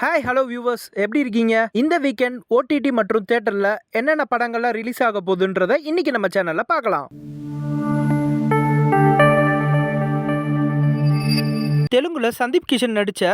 Hi hello viewers, எப்படி இருக்கீங்க? இந்த வீக்கெண்ட் ஓடிடி மற்றும் தியேட்டர்ல என்னென்ன படங்கள்லாம் ரிலீஸ் ஆக போகுதுன்றதை இன்னைக்கு நம்ம சேனல்ல பார்க்கலாம். தெலுங்குல சந்தீப் கிஷன் நடிச்ச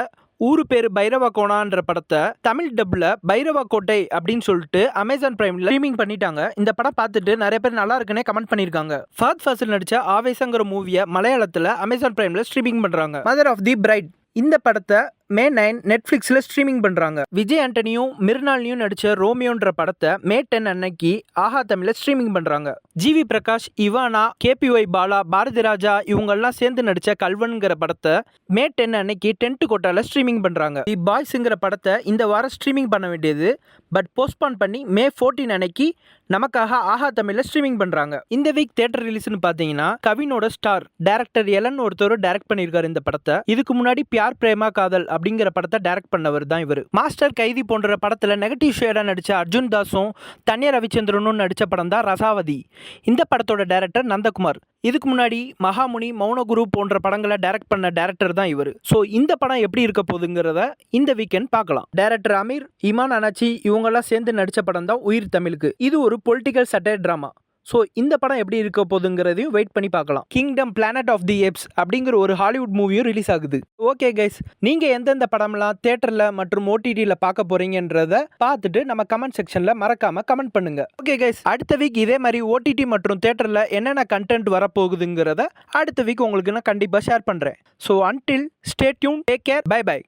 ஊரு பேரு பைரவா கோணான்ற படத்தை தமிழ் டப்ல பைரவா கோட்டை அப்படின்னு சொல்லிட்டு அமேசான் பிரைம்ல ஸ்ட்ரீமிங் பண்ணிட்டாங்க. இந்த படம் பார்த்துட்டு நிறைய பேர் நல்லா இருக்குன்னே கமெண்ட் பண்ணிருக்காங்க. ஃபஹத் ஃபாசில் நடிச்ச ஆவேசங்கிற மூவியை மலையாளத்துல அமேசான் பிரைம்ல ஸ்ட்ரீமிங் பண்றாங்க. மதர் ஆஃப் தி பிரைட் இந்த படத்தை மே 9 நெட்ஃபிளிக்ஸில் ஸ்ட்ரீமிங் பண்ணுறாங்க. விஜய் ஆண்டனியும் மிர்னாலினியும் நடித்த ரோமியோன்ற படத்தை மே 10 அன்னைக்கு ஆஹா தமிழில் ஸ்ட்ரீமிங் பண்ணுறாங்க. ஜிவி பிரகாஷ், இவானா, கேபிஒய் பாலா, பாரதி ராஜா இவங்கெல்லாம் சேர்ந்து நடித்த கல்வன்கிற படத்தை மே 10 அன்னைக்கு டென்ட் கோட்டாவில் ஸ்ட்ரீமிங் பண்ணுறாங்க. தி பாய்ஸுங்கிற படத்தை இந்த வாரம் ஸ்ட்ரீமிங் பண்ண வேண்டியது பட் போஸ்ட்பான் பண்ணி மே 14 அன்னைக்கு நமக்காக ஆஹா தமிழில் ஸ்ட்ரீமிங் பண்ணுறாங்க. இந்த வீக் தியேட்டர் ரிலீஸ்னு பார்த்தீங்கன்னா கவினோட ஸ்டார் டைரக்டர் எலன் ஒருத்தர் டைரக்ட் பண்ணியிருக்காரு இந்த படத்தை. இதுக்கு முன்னாடி பியார் பிரேமா காதல் அப்படிங்கிற படத்தை டைரக்ட் பண்ணவர் தான் இவர். மாஸ்டர், கைதி போன்ற படத்தில் நெகட்டிவ் ஷேடா நடிச்ச அர்ஜுன் தாஸும் தன்யா ரவிச்சந்திரனும் நடிச்ச படம் தான் ரசாவதி. இந்த படத்தோட டைரக்டர் நந்தகுமார். இதுக்கு முன்னாடி மகாமுனி, மௌனகுரு போன்ற படங்களை டைரக்ட் பண்ண டைரக்டர் தான் இவர். ஸோ இந்த படம் எப்படி இருக்க போகுதுங்கிறத இந்த வீக்கெண்ட் பார்க்கலாம். டைரக்டர் அமீர், இமான் அனாச்சி இவங்கெல்லாம் சேர்ந்து நடிச்ச படம் தான் உயிர் தமிழுக்கு. இது ஒரு பொலிட்டிக்கல் சட்டையர் டிராமா. ஸோ இந்த படம் எப்படி இருக்க போகுதுங்கிறதையும் வெயிட் பண்ணி பார்க்கலாம். Kingdom planet of the apes அப்படிங்கிற ஒரு ஹாலிவுட் மூவியும் ரிலீஸ் ஆகுது. ஓகே கைஸ், நீங்கள் எந்தெந்த படம்லாம் தியேட்டரில் மற்றும் ஓடிடியில் பார்க்க போறீங்கன்றத பார்த்துட்டு நம்ம கமெண்ட் செக்ஷனில் மறக்காமல் கமெண்ட் பண்ணுங்க. ஓகே கைஸ், அடுத்த வீக் இதே மாதிரி ஓடிடி மற்றும் தியேட்டரில் என்னென்ன கண்டென்ட் வரப்போகுதுங்கிறத அடுத்த வீக் உங்களுக்கு நான் கண்டிப்பாக ஷேர் பண்ணுறேன். So until stay tune, take care, bye by.